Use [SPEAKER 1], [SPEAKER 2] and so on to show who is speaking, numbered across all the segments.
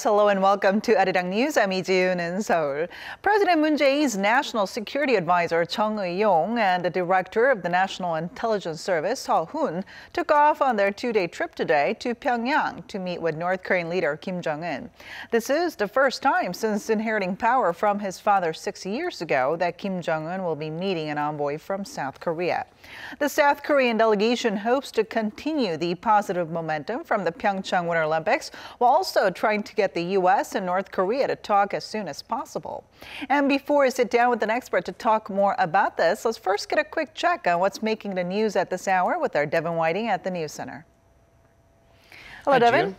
[SPEAKER 1] Hello and welcome to Arirang News. I'm Lee Ji-yoon in Seoul. President Moon Jae-in's National Security Advisor Chung Eui-yong and the Director of the National Intelligence Service, Seo-hoon, took off on their two-day trip today to Pyongyang to meet with North Korean leader Kim Jong-un. This is the first time since inheriting power from his father 6 years ago that Kim Jong-un will be meeting an envoy from South Korea. The South Korean delegation hopes to continue the positive momentum from the Pyeongchang Winter Olympics while also trying to get the U.S. and North Korea to talk as soon as possible. And before I sit down with an expert to talk more about this, let's first get a quick check on what's making the news at this hour with our Devin Whiting at the News Center. Hello, Devin.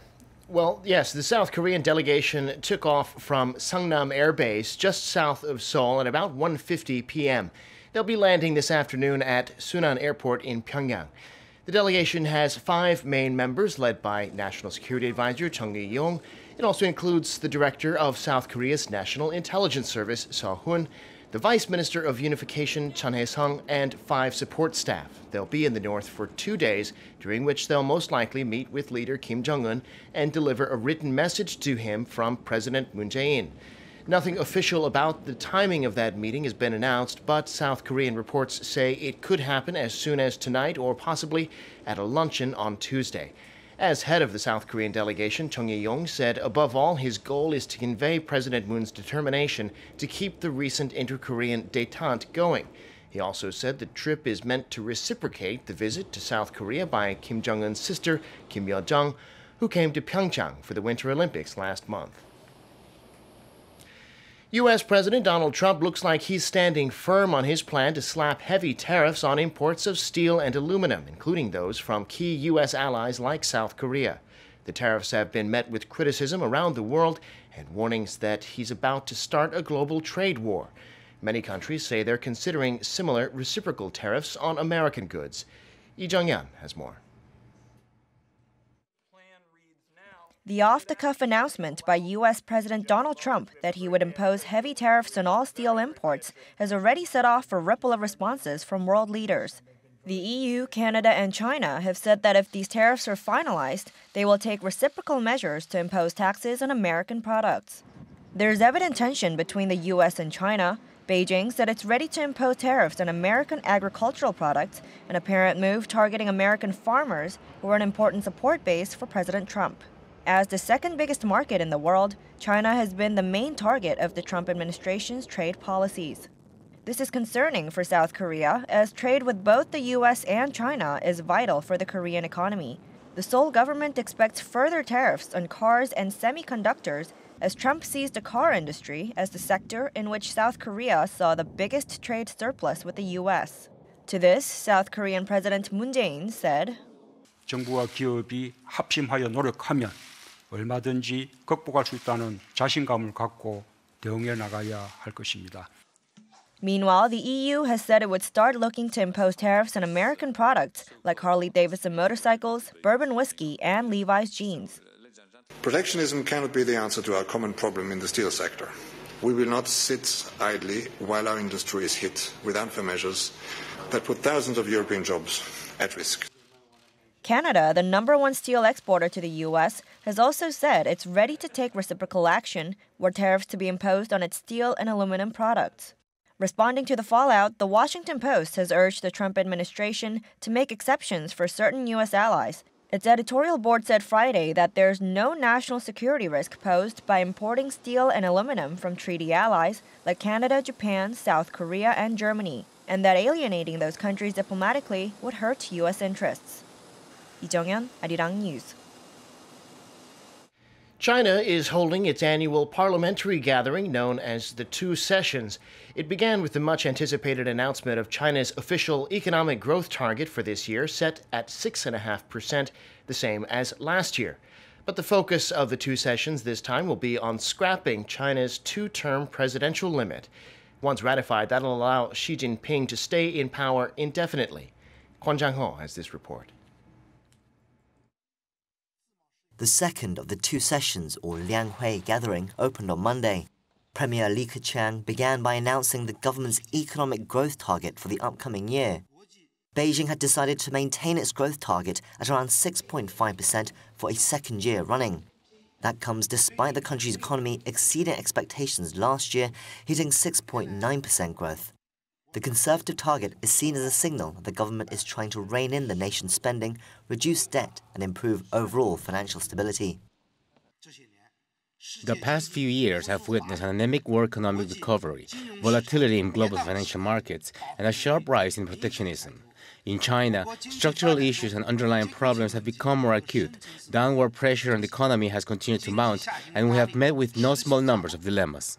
[SPEAKER 2] Well, yes, the South Korean delegation took off from Sangnam Air Base just south of Seoul at about 1:50 p.m. They'll be landing this afternoon at Sunan Airport in Pyongyang. The delegation has 5 main members led by National Security Advisor Chung Eui-yong. It also includes the Director of South Korea's National Intelligence Service, Seo-hoon, the Vice Minister of Unification, Chun Hae-sung, and 5 support staff. They'll be in the north for 2 days, during which they'll most likely meet with leader Kim Jong-un and deliver a written message to him from President Moon Jae-in. Nothing official about the timing of that meeting has been announced, but South Korean reports say it could happen as soon as tonight or possibly at a luncheon on Tuesday. As head of the South Korean delegation, Chung Eui-yong said above all his goal is to convey President Moon's determination to keep the recent inter-Korean détente going. He also said the trip is meant to reciprocate the visit to South Korea by Kim Jong-un's sister, Kim Yo-jong, who came to Pyeongchang for the Winter Olympics last month. U.S. President Donald Trump looks like he's standing firm on his plan to slap heavy tariffs on imports of steel and aluminum, including those from key U.S. allies like South Korea. The tariffs have been met with criticism around the world and warnings that he's about to start a global trade war. Many countries say they're considering similar reciprocal tariffs on American goods. Lee Jung-yeon has more.
[SPEAKER 3] The off-the-cuff announcement by U.S. President Donald Trump that he would impose heavy tariffs on all steel imports has already set off a ripple of responses from world leaders. The EU, Canada, and China have said that if these tariffs are finalized, they will take reciprocal measures to impose taxes on American products. There's evident tension between the U.S. and China. Beijing said it's ready to impose tariffs on American agricultural products, an apparent move targeting American farmers who are an important support base for President Trump. As the second biggest market in the world, China has been the main target of the Trump administration's trade policies. This is concerning for South Korea, as trade with both the U.S. and China is vital for the Korean economy. The Seoul government expects further tariffs on cars and semiconductors as Trump sees the car industry as the sector in which South Korea saw the biggest trade surplus with the U.S. To this, South Korean President Moon Jae-in said,
[SPEAKER 4] 정부와 기업이 합심하여 노력하면 얼마든지 극복할 수 있다는 자신감을 갖고 대응해 나가야 할 것입니다.
[SPEAKER 3] Meanwhile, the EU has said it would start looking to impose tariffs on American products like Harley-Davidson motorcycles, bourbon whiskey, and Levi's jeans.
[SPEAKER 5] Protectionism cannot be the answer to our common problem in the steel sector. We will not sit idly while our industry is hit with unfair measures that put thousands of European jobs at risk.
[SPEAKER 3] Canada, the #1 steel exporter to the U.S., has also said it's ready to take reciprocal action were tariffs to be imposed on its steel and aluminum products. Responding to the fallout, the Washington Post has urged the Trump administration to make exceptions for certain U.S. allies. Its editorial board said Friday that there's no national security risk posed by importing steel and aluminum from treaty allies like Canada, Japan, South Korea, and Germany, and that alienating those countries diplomatically would hurt U.S. interests. Lee Jung-yeon, Arirang News.
[SPEAKER 2] China is holding its annual parliamentary gathering known as the Two Sessions. It began with the much-anticipated announcement of China's official economic growth target for this year, set at 6.5%, the same as last year. But the focus of the Two Sessions this time will be on scrapping China's 2-term presidential limit. Once ratified, that'll allow Xi Jinping to stay in power indefinitely. Kwon Jang-ho has this report.
[SPEAKER 6] The second of the Two Sessions, or Lianghui gathering, opened on Monday. Premier Li Keqiang began by announcing the government's economic growth target for the upcoming year. Beijing had decided to maintain its growth target at around 6.5% for a second year running. That comes despite the country's economy exceeding expectations last year, hitting 6.9% growth. The Conservative target is seen as a signal that the government is trying to rein in the nation's spending, reduce debt, and improve overall financial stability.
[SPEAKER 7] The past few years have witnessed an anemic world economic recovery, volatility in global financial markets, and a sharp rise in protectionism. In China, structural issues and underlying problems have become more acute. Downward pressure on the economy has continued to mount, and we have met with no small numbers of dilemmas.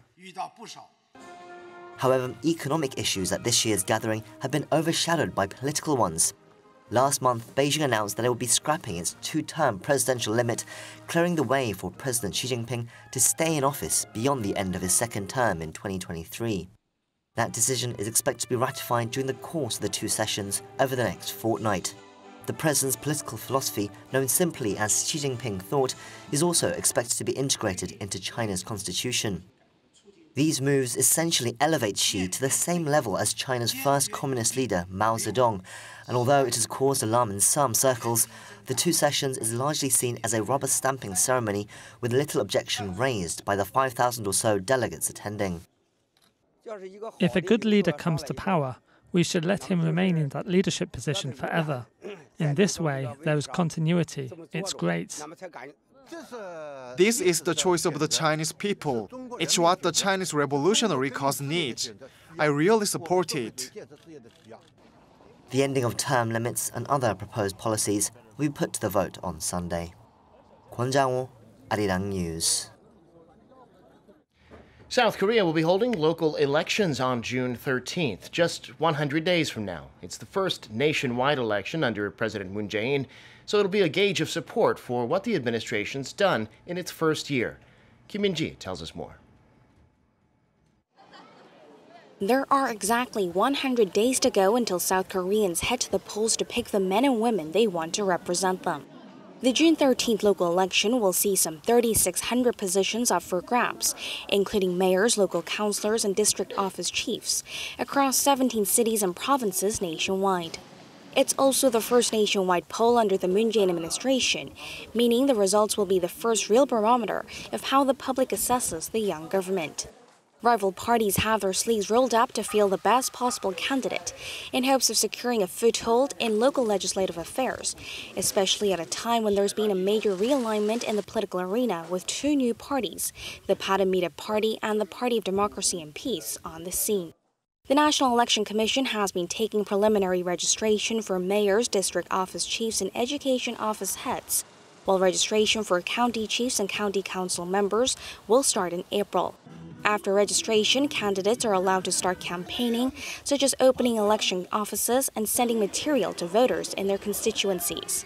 [SPEAKER 6] However, economic issues at this year's gathering have been overshadowed by political ones. Last month, Beijing announced that it would be scrapping its two-term presidential limit, clearing the way for President Xi Jinping to stay in office beyond the end of his second term in 2023. That decision is expected to be ratified during the course of the two sessions over the next fortnight. The president's political philosophy, known simply as Xi Jinping thought, is also expected to be integrated into China's constitution. These moves essentially elevate Xi to the same level as China's first communist leader, Mao Zedong, and although it has caused alarm in some circles, the two sessions is largely seen as a rubber stamping ceremony with little objection raised by the 5,000 or so delegates attending.
[SPEAKER 8] If a good leader comes to power, we should let him remain in that leadership position forever. In this way, there is continuity. It's great.
[SPEAKER 9] This is the choice of the Chinese people. It's what the Chinese revolutionary cause needs. I really support it.
[SPEAKER 6] The ending of term limits and other proposed policies will be put to the vote on Sunday. Kwon Jang-woo, Arirang News.
[SPEAKER 2] South Korea will be holding local elections on June 13th, just 100 days from now. It's the first nationwide election under President Moon Jae-in, so it'll be a gauge of support for what the administration's done in its first year. Kim Min-ji tells us more.
[SPEAKER 10] There are exactly 100 days to go until South Koreans head to the polls to pick the men and women they want to represent them. The June 13th local election will see some 3,600 positions up for grabs, including mayors, local councillors, and district office chiefs, across 17 cities and provinces nationwide. It's also the first nationwide poll under the Moon Jae-in administration, meaning the results will be the first real barometer of how the public assesses the young government. Rival parties have their sleeves rolled up to field the best possible candidate in hopes of securing a foothold in local legislative affairs, especially at a time when there's been a major realignment in the political arena with two new parties, the Paramita Party and the Party of Democracy and Peace, on the scene. The National Election Commission has been taking preliminary registration for mayors, district office chiefs, and education office heads, while registration for county chiefs and county council members will start in April. After registration, candidates are allowed to start campaigning, such as opening election offices and sending material to voters in their constituencies.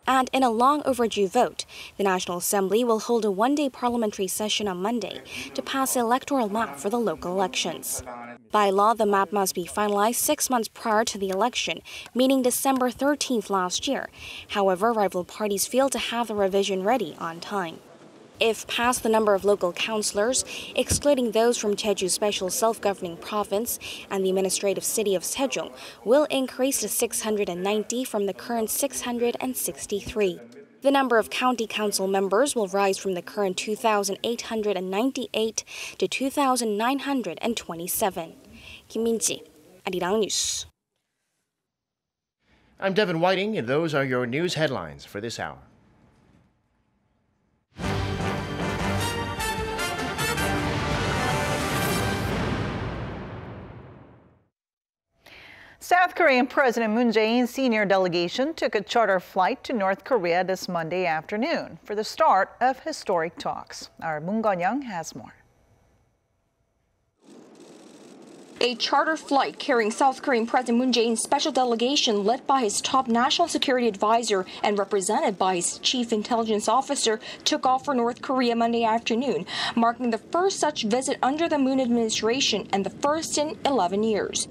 [SPEAKER 10] And in a long overdue vote, the National Assembly will hold a one-day parliamentary session on Monday to pass the electoral map for the local elections. By law, the map must be finalized 6 months prior to the election, meaning December 13th last year. However, rival parties failed to have the revision ready on time. If passed, the number of local councillors, excluding those from Jeju Special Self-Governing Province and the administrative city of Sejong, will increase to 690 from the current 663. The number of county council members will rise from the current 2,898 to 2,927. Kim Min-ji, Arirang News.
[SPEAKER 2] I'm Devin Whiting, and those are your news headlines for this hour.
[SPEAKER 1] South Korean President Moon Jae-in's senior delegation took a charter flight to North Korea this Monday afternoon for the start of historic talks. Our Moon Gon-young has more.
[SPEAKER 11] A charter flight carrying South Korean President Moon Jae-in's special delegation led by his top national security advisor and represented by his chief intelligence officer took off for North Korea Monday afternoon, marking the first such visit under the Moon administration and the first in 11 years.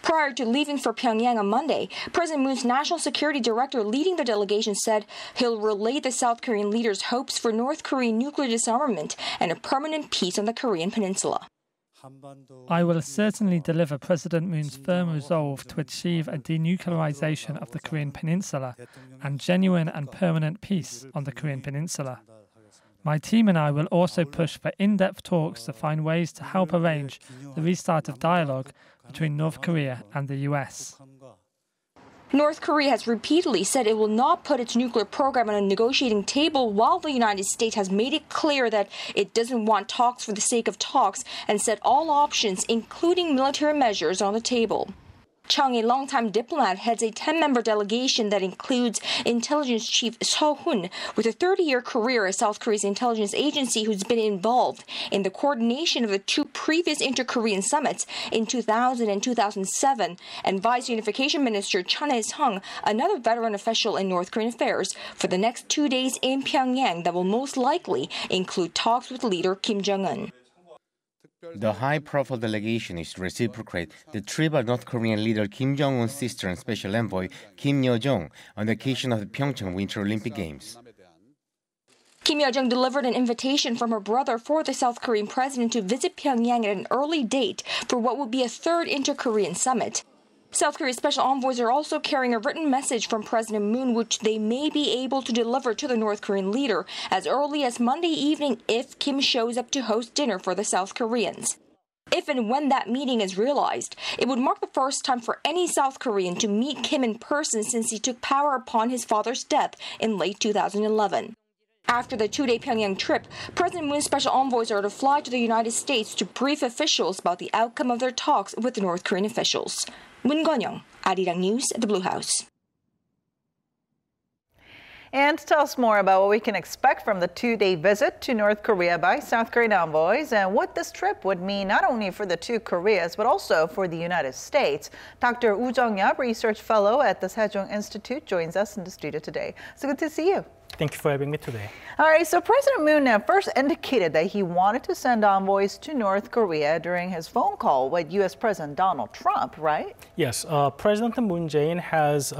[SPEAKER 11] Prior to leaving for Pyongyang on Monday, President Moon's national security director leading the delegation said he'll relay the South Korean leader's hopes for North Korean nuclear disarmament and a permanent peace on the Korean peninsula.
[SPEAKER 8] I will certainly deliver President Moon's firm resolve to achieve a denuclearization of the Korean peninsula and genuine and permanent peace on the Korean peninsula. My team and I will also push for in-depth talks to find ways to help arrange the restart of dialogue between North Korea and the US.
[SPEAKER 11] North Korea has repeatedly said it will not put its nuclear program on a negotiating table, while the United States has made it clear that it doesn't want talks for the sake of talks and set all options, including military measures, on the table. Chung, a longtime diplomat, heads a 10-member delegation that includes Intelligence Chief Seo Hun, with a 30-year career at South Korea's intelligence agency, who's been involved in the coordination of the two previous inter-Korean summits in 2000 and 2007, and Vice Unification Minister Chun Hae-sung, another veteran official in North Korean affairs, for the next 2 days in Pyongyang that will most likely include talks with leader Kim Jong-un.
[SPEAKER 7] The high-profile delegation is to reciprocate the trip of North Korean leader Kim Jong-un's sister and special envoy Kim Yo-jong on the occasion of the Pyeongchang Winter Olympic Games.
[SPEAKER 11] Kim Yo-jong delivered an invitation from her brother for the South Korean president to visit Pyongyang at an early date for what would be a third inter-Korean summit. South Korea's special envoys are also carrying a written message from President Moon, which they may be able to deliver to the North Korean leader as early as Monday evening if Kim shows up to host dinner for the South Koreans. If and when that meeting is realized, it would mark the first time for any South Korean to meet Kim in person since he took power upon his father's death in late 2011. After the 2-day Pyongyang trip, President Moon's special envoys are to fly to the United States to brief officials about the outcome of their talks with the North Korean officials. Moon Gon-young, Arirang News, the Blue House.
[SPEAKER 1] And to tell us more about what we can expect from the 2-day visit to North Korea by South Korean envoys and what this trip would mean not only for the two Koreas but also for the United States, Dr. Woo Jung-yap, research fellow at the Sejong Institute, joins us in the studio today. So good to see you.
[SPEAKER 12] Thank you for having me today.
[SPEAKER 1] All right, so President Moon first indicated that he wanted to send envoys to North Korea during his phone call with U.S. President Donald Trump, right?
[SPEAKER 12] Yes, President Moon Jae-in has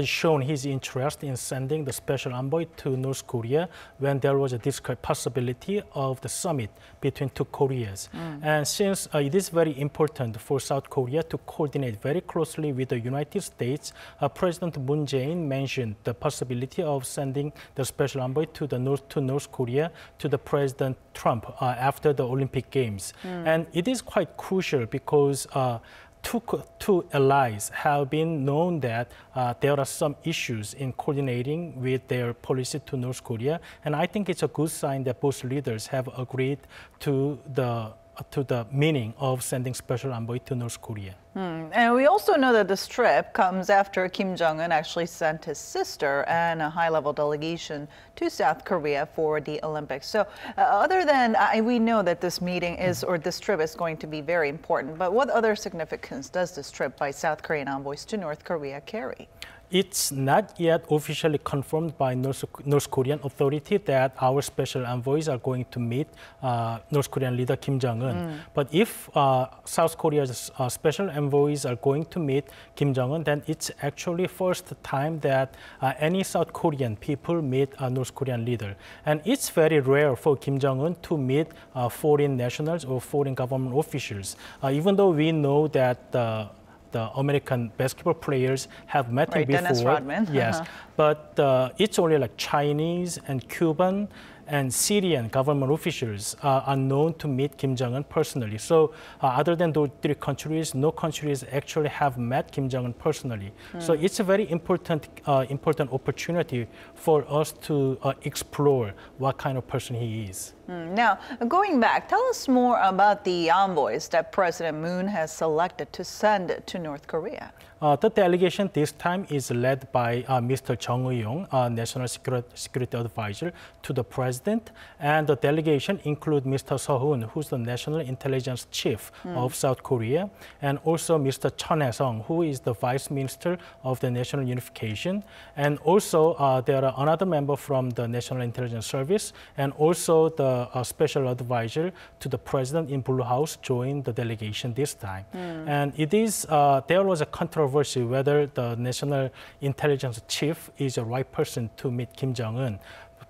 [SPEAKER 12] shown his interest in sending the special envoy to North Korea when there was a discrete possibility of the summit between two Koreas. And since it is very important for South Korea to coordinate very closely with the United States, President Moon Jae-in mentioned the possibility of sending the special envoy to North Korea to the President Trump after the Olympic Games. And it is quite crucial because two allies have been known that there are some issues in coordinating with their policy to North Korea, and I think it's a good sign that both leaders have agreed to the meaning of sending special envoy to North Korea.
[SPEAKER 1] And we also know that this trip comes after Kim Jong-un actually sent his sister and a high-level delegation to South Korea for the Olympics. So other than, we know that this meeting this trip is going to be very important, but what other significance does this trip by South Korean envoys to North Korea carry?
[SPEAKER 12] It's not yet officially confirmed by North Korean authority that our special envoys are going to meet North Korean leader Kim Jong-un. But if South Korea's special envoys are going to meet Kim Jong-un, then it's actually first time that any South Korean people meet a North Korean leader. And it's very rare for Kim Jong-un to meet foreign nationals or foreign government officials, even though we know that the American basketball players have met him before.
[SPEAKER 1] Dennis Rodman.
[SPEAKER 12] Yes, but it's only like Chinese and Cuban and Syrian government officials are known to meet Kim Jong-un personally. So other than those three countries, no countries actually have met Kim Jong-un personally. So it's a very important opportunity for us to explore what kind of person he is.
[SPEAKER 1] Now, going back, tell us more about the envoys that President Moon has selected to send to North Korea.
[SPEAKER 12] The delegation this time is led by Mr. Chung Eui-yong, National Security Advisor to the President, and the delegation include Mr. Seo Hun, who's the National Intelligence Chief of South Korea, and also Mr. Chun Hae-sung, who is the Vice Minister of the National Unification, and also there are another member from the National Intelligence Service, and also the Special Advisor to the President in Blue House joined the delegation this time. And it is there was a controversy whether the National Intelligence Chief is the right person to meet Kim Jong-un,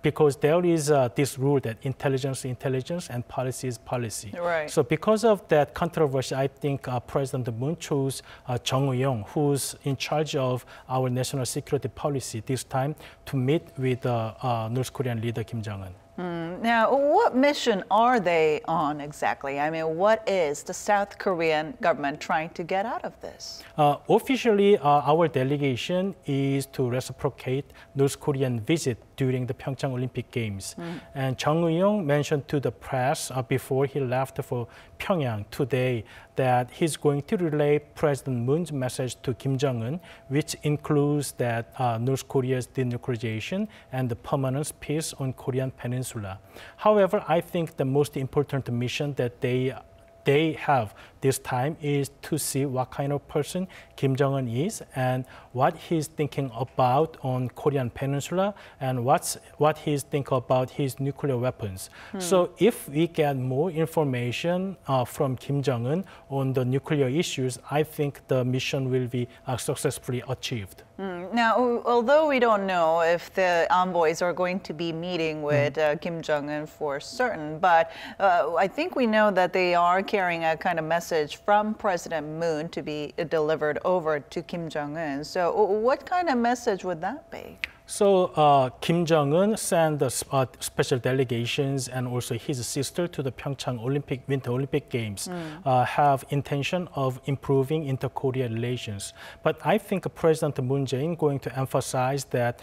[SPEAKER 12] because there is this rule that intelligence is intelligence and policy is policy.
[SPEAKER 1] Right.
[SPEAKER 12] So because of that controversy, I think President Moon chose Chung Eui-yong, who's in charge of our national security policy this time, to meet with North Korean leader Kim Jong-un.
[SPEAKER 1] Now, what mission are they on exactly? I mean, what is the South Korean government trying to get out of this?
[SPEAKER 12] Officially, our delegation is to reciprocate North Korean visit during the Pyeongchang Olympic Games. And Chung Eui-yong mentioned to the press before he left for Pyongyang today that he's going to relay President Moon's message to Kim Jong-un, which includes that North Korea's denuclearization and the permanent peace on Korean Peninsula. However, I think the most important mission that they have this time is to see what kind of person Kim Jong-un is and what he's thinking about on Korean Peninsula and what he's thinking about his nuclear weapons. So if we get more information from Kim Jong-un on the nuclear issues, I think the mission will be successfully achieved.
[SPEAKER 1] Now, although we don't know if the envoys are going to be meeting with Kim Jong-un for certain, but I think we know that they are carrying a kind of message from President Moon to be delivered over to Kim Jong-un. So what kind of message would that be?
[SPEAKER 12] So Kim Jong-un sent the special delegations and also his sister to the Pyeongchang Winter Olympic Games have intention of improving inter-Korea relations. But I think President Moon Jae-in going to emphasize that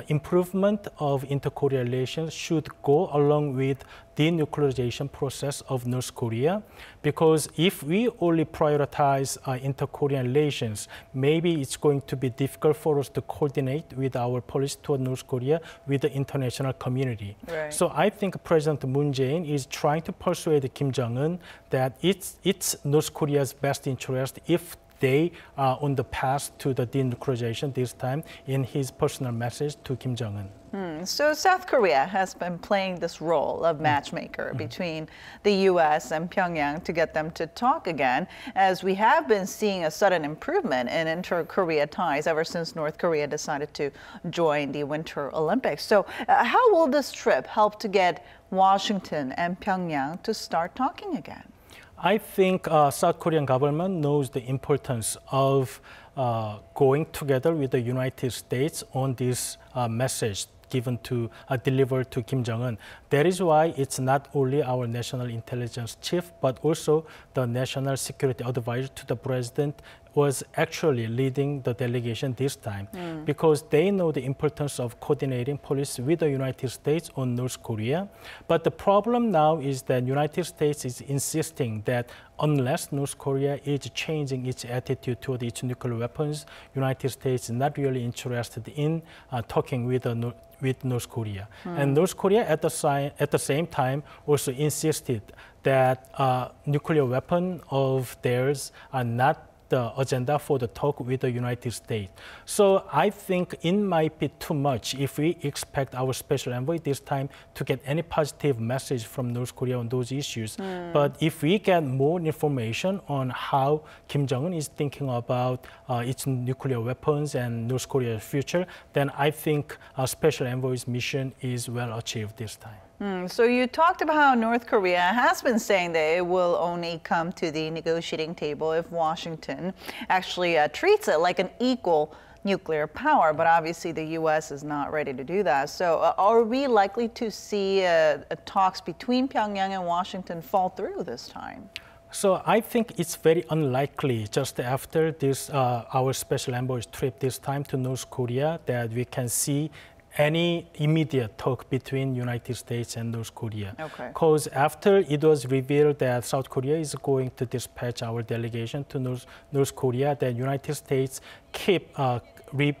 [SPEAKER 12] improvement of inter-Korea relations should go along with denuclearization process of North Korea, because if we only prioritize inter-Korean relations, maybe it's going to be difficult for us to coordinate with our policy toward North Korea with the international community.
[SPEAKER 1] Right.
[SPEAKER 12] So I think President Moon Jae-in is trying to persuade Kim Jong-un that it's North Korea's best interest if they are on the path to the denuclearization this time in his personal message to Kim Jong-un.
[SPEAKER 1] So South Korea has been playing this role of matchmaker between the U.S. and Pyongyang to get them to talk again, as we have been seeing a sudden improvement in inter-Korea ties ever since North Korea decided to join the Winter Olympics. So how will this trip help to get Washington and Pyongyang to start talking again?
[SPEAKER 12] I think South Korean government knows the importance of going together with the United States on this message given to delivered to Kim Jong-un. That is why it's not only our national intelligence chief, but also the national security advisor to the president was actually leading the delegation this time, because they know the importance of coordinating policy with the United States on North Korea. But the problem now is that United States is insisting that unless North Korea is changing its attitude toward its nuclear weapons, United States is not really interested in talking with North Korea. And North Korea at the same time also insisted that nuclear weapons of theirs are not the agenda for the talk with the United States. So I think it might be too much if we expect our special envoy this time to get any positive message from North Korea on those issues. But if we get more information on how Kim Jong-un is thinking about its nuclear weapons and North Korea's future, then I think our special envoy's mission is well achieved this time.
[SPEAKER 1] So you talked about how North Korea has been saying that it will only come to the negotiating table if Washington actually treats it like an equal nuclear power, but obviously the U.S. is not ready to do that. So are we likely to see talks between Pyongyang and Washington fall through this time?
[SPEAKER 12] So I think it's very unlikely just after this our special envoy's trip this time to North Korea that we can see any immediate talk between United States and North Korea. Because after it was revealed that South Korea is going to dispatch our delegation to North Korea, the United States keep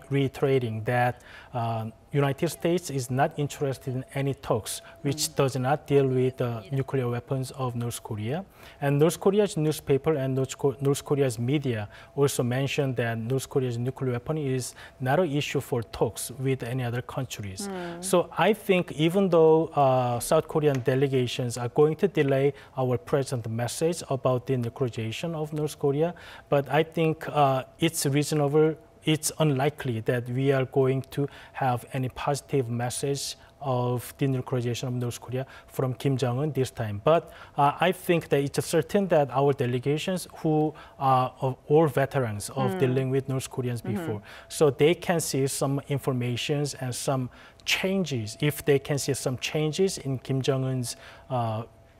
[SPEAKER 12] reiterating that United States is not interested in any talks which does not deal with the nuclear weapons of North Korea. And North Korea's newspaper and North Korea's media also mentioned that North Korea's nuclear weapon is not an issue for talks with any other countries. So I think even though South Korean delegations are going to delay our present message about the denuclearization of North Korea, but I think it's reasonable, it's unlikely that we are going to have any positive message of denuclearization of North Korea from Kim Jong-un this time. But I think that it's certain that our delegations who are all veterans of dealing with North Koreans before, so they can see some information and some changes. If they can see some changes in Kim Jong-un's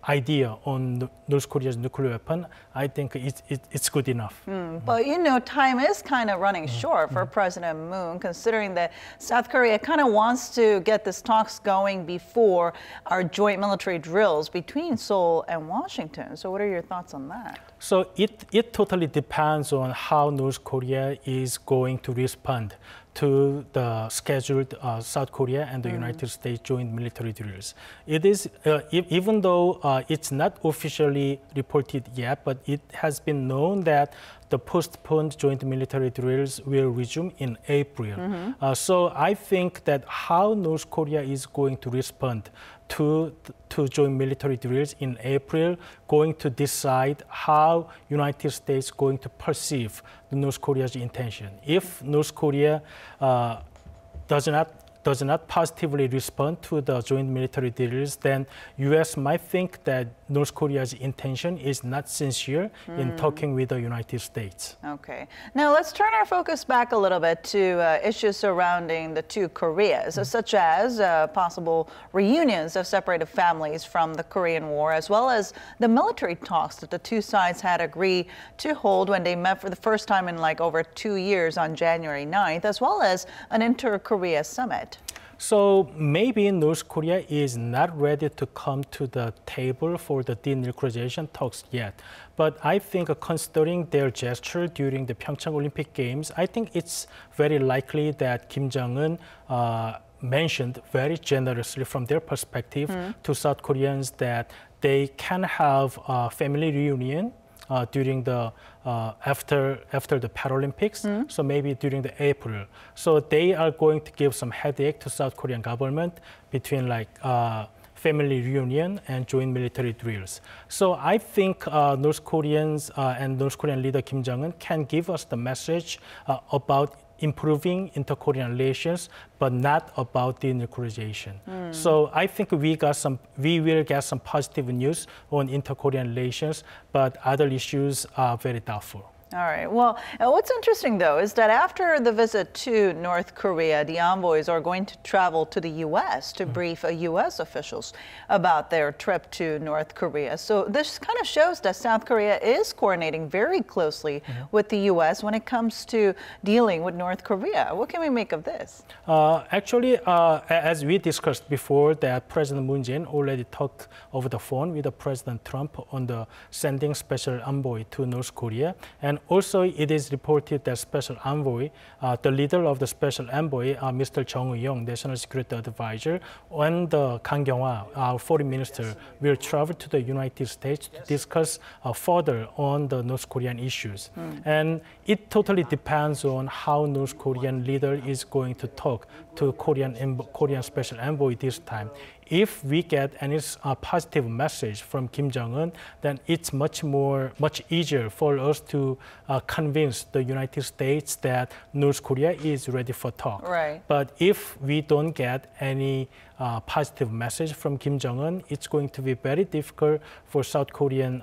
[SPEAKER 12] idea on North Korea's nuclear weapon, I think it's good enough.
[SPEAKER 1] But you know, time is kind of running short for President Moon, considering that South Korea kind of wants to get these talks going before our joint military drills between Seoul and Washington. So what are your thoughts on that?
[SPEAKER 12] So it totally depends on how North Korea is going to respond to the scheduled South Korea and the United States joint military drills. It is, even though it's not officially reported yet, but it has been known that the postponed joint military drills will resume in April. So I think that how North Korea is going to respond to joint military drills in April, going to decide how United States going to perceive the North Korea's intention. If North Korea does not positively respond to the joint military drills, then U.S. might think that North Korea's intention is not sincere in talking with the United States.
[SPEAKER 1] Okay. Now let's turn our focus back a little bit to issues surrounding the two Koreas, such as possible reunions of separated families from the Korean War, as well as the military talks that the two sides had agreed to hold when they met for the first time in like over 2 years on January 9th, as well as an inter-Korea summit.
[SPEAKER 12] So maybe North Korea is not ready to come to the table for the denuclearization talks yet. But I think considering their gesture during the Pyeongchang Olympic Games, I think it's very likely that Kim Jong-un mentioned very generously from their perspective to South Koreans that they can have a family reunion during the after the Paralympics, so maybe during the April. So they are going to give some headache to South Korean government between like family reunion and joint military drills. So I think North Koreans and North Korean leader Kim Jong-un can give us the message about improving inter-Korean relations, but not about denuclearization. So I think we will get some positive news on inter-Korean relations, but other issues are very doubtful.
[SPEAKER 1] All right. Well, what's interesting, though, is that after the visit to North Korea, the envoys are going to travel to the U.S. to brief U.S. officials about their trip to North Korea. So this kind of shows that South Korea is coordinating very closely with the U.S. when it comes to dealing with North Korea. What can we make of this?
[SPEAKER 12] Actually, as we discussed before, that President Moon Jae-in already talked over the phone with President Trump on the sending special envoy to North Korea. And also, it is reported that special envoy, the leader of the special envoy, Mr. Chung Eui-yong, National Security Advisor, and Kang Kyung-hwa, our foreign minister, will travel to the United States to discuss further on the North Korean issues. And it totally depends on how North Korean leader is going to talk to Korean special envoy this time. If we get any positive message from Kim Jong-un, then it's much easier for us to convince the United States that North Korea is ready for talk.
[SPEAKER 1] Right.
[SPEAKER 12] But if we don't get any positive message from Kim Jong-un, it's going to be very difficult for South Korean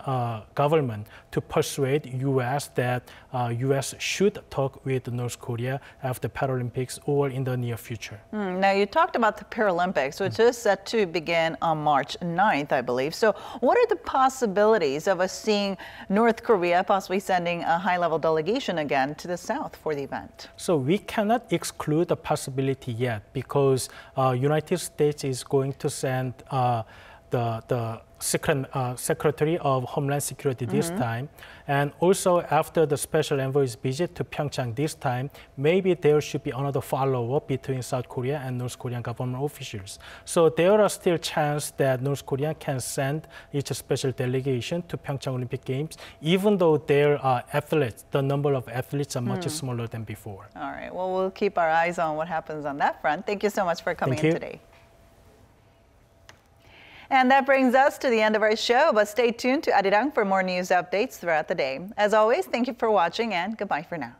[SPEAKER 12] government to persuade U.S. that U.S. should talk with North Korea after Paralympics or in the near future.
[SPEAKER 1] Now, you talked about the Paralympics, which is set to begin on March 9th, I believe. So what are the possibilities of us seeing North Korea possibly sending a high-level delegation again to the South for the event?
[SPEAKER 12] So we cannot exclude the possibility yet because United States is going to send the Secretary of Homeland Security this time. And also after the special envoy's visit to Pyeongchang this time, maybe there should be another follow-up between South Korea and North Korean government officials. So there are still chances that North Korea can send its special delegation to Pyeongchang Olympic Games, even though their athletes, the number of athletes are much smaller than before.
[SPEAKER 1] All right. Well, we'll keep our eyes on what happens on that front. Thank you so much for coming in today. And that brings us to the end of our show, but stay tuned to Arirang for more news updates throughout the day. As always, thank you for watching and goodbye for now.